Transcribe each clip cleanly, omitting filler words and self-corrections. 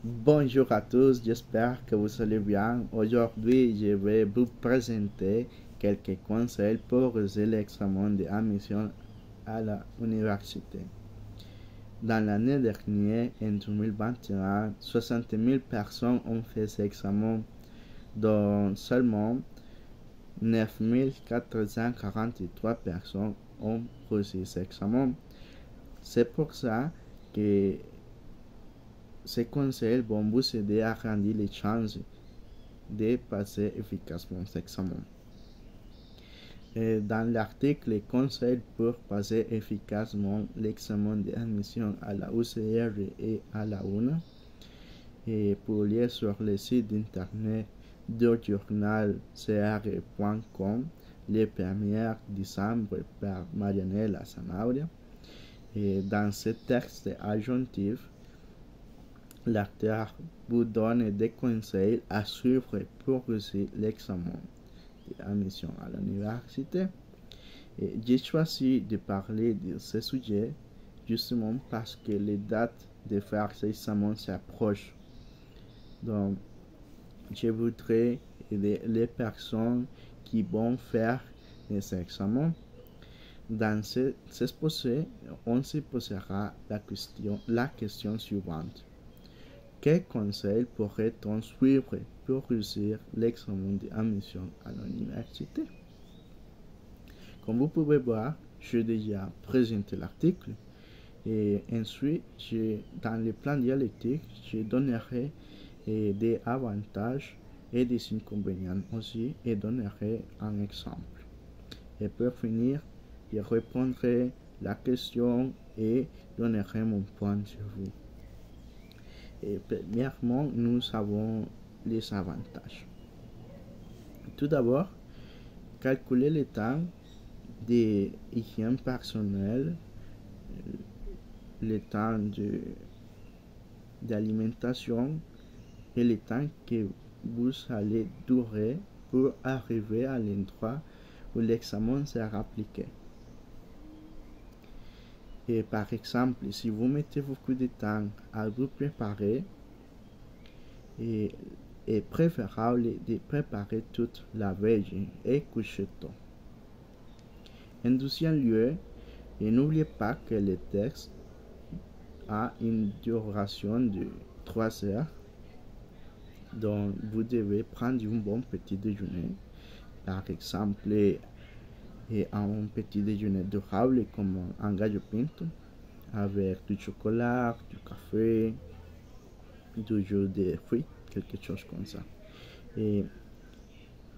Bonjour à tous, j'espère que vous allez bien. Aujourd'hui, je vais vous présenter quelques conseils pour réussir l'examen d'admission à l'université. Dans l'année dernière, en 2021, 60 000 personnes ont fait cet examen, dont seulement 9 443 personnes ont réussi cet examen. C'est pour ça que ces conseils vont vous aider à grandir les chances de passer efficacement cet examen. Dans l'article, les conseils pour passer efficacement l'examen d'admission à la UCR et à la UNA, et pour lire sur le site internet du journal cr.com le 1er décembre par Marianela Zanauria. Et dans ce texte adjonctif, l'auteur vous donne des conseils à suivre pour réussir l'examen d'admission à l'université. Et j'ai choisi de parler de ce sujet justement parce que les dates de faire cet examen s'approchent. Donc, je voudrais aider les personnes qui vont faire cet examen. Dans ce exposé, on se posera la question suivante. Quels conseils pourrait-on suivre pour réussir l'examen d'admission à l'université? Comme vous pouvez voir, j'ai déjà présenté l'article et ensuite, dans le plan dialectique, je donnerai des avantages et des inconvénients aussi et donnerai un exemple. Et pour finir, je répondrai la question et donnerai mon point sur vous. Et premièrement, nous avons les avantages. Tout d'abord, calculer le temps d'hygiène personnelle, le temps d'alimentation et le temps que vous allez durer pour arriver à l'endroit où l'examen sera appliqué. Et par exemple, si vous mettez beaucoup de temps à vous préparer, et est préférable de préparer toute la veille et coucher tôt. En deuxième lieu, n'oubliez pas que le texte a une duration de 3 heures, donc vous devez prendre un bon petit déjeuner, par exemple un petit déjeuner durable comme un gallo pinto avec du chocolat, du café, du jus de fruits, quelque chose comme ça. Et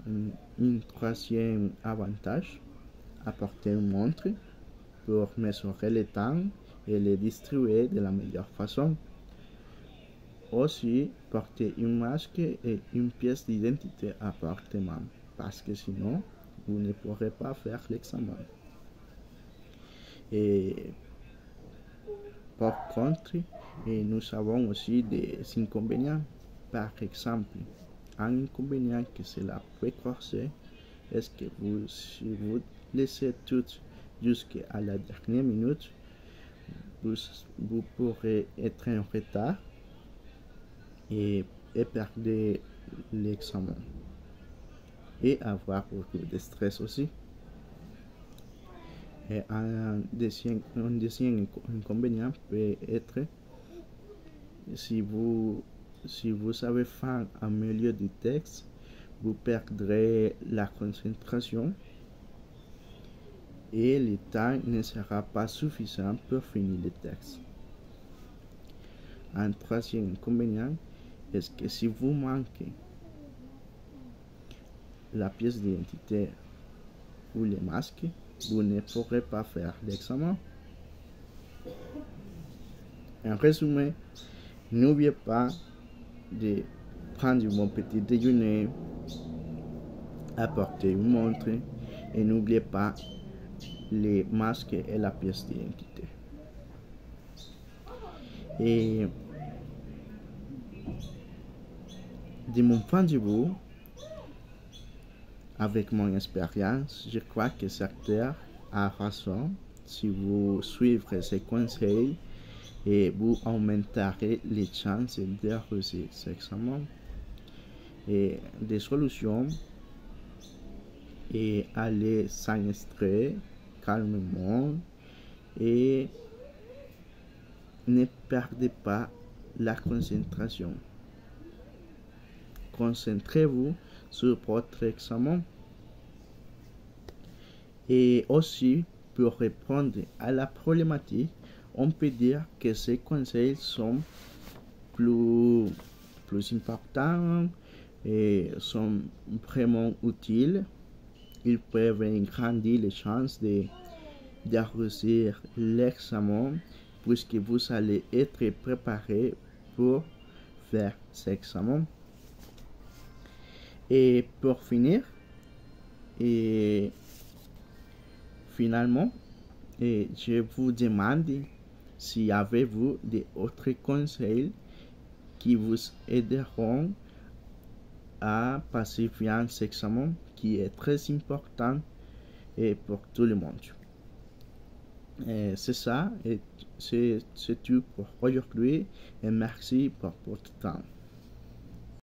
un troisième avantage, apporter une montre pour mesurer le temps et le distribuer de la meilleure façon. Aussi, porter un masque et une pièce d'identité à portée main, parce que sinon, vous ne pourrez pas faire l'examen. Et par contre, nous avons aussi des inconvénients. Par exemple, un inconvénient que cela peut causer est que si vous laissez tout jusqu'à la dernière minute, vous pourrez être en retard et perdre l'examen et avoir beaucoup de stress aussi. Et un deuxième inconvénient peut être si vous avez faim au milieu du texte, vous perdrez la concentration et le temps ne sera pas suffisant pour finir le texte. Un troisième inconvénient est que si vous manquez la pièce d'identité ou le masque, vous ne pourrez pas faire l'examen. En résumé, n'oubliez pas de prendre un bon petit déjeuner, apporter une montre et n'oubliez pas les masques et la pièce d'identité. Et de mon point de vue, avec mon expérience, je crois que cet acteur a raison. Si vous suivez ses conseils et vous aumenterez les chances de réussir cet examen. Et des solutions et aller s'enregistrer calmement et ne perdez pas la concentration. Concentrez-vous sur votre examen. Et aussi, pour répondre à la problématique, on peut dire que ces conseils sont plus importants et sont vraiment utiles. Ils peuvent agrandir les chances de réussir l'examen puisque vous allez être préparé pour faire cet examen. Et pour finir, et finalement, je vous demande si avez-vous d'autres conseils qui vous aideront à passer bien cet examen qui est très important et pour tout le monde. C'est ça, et c'est tout pour aujourd'hui et merci pour votre temps.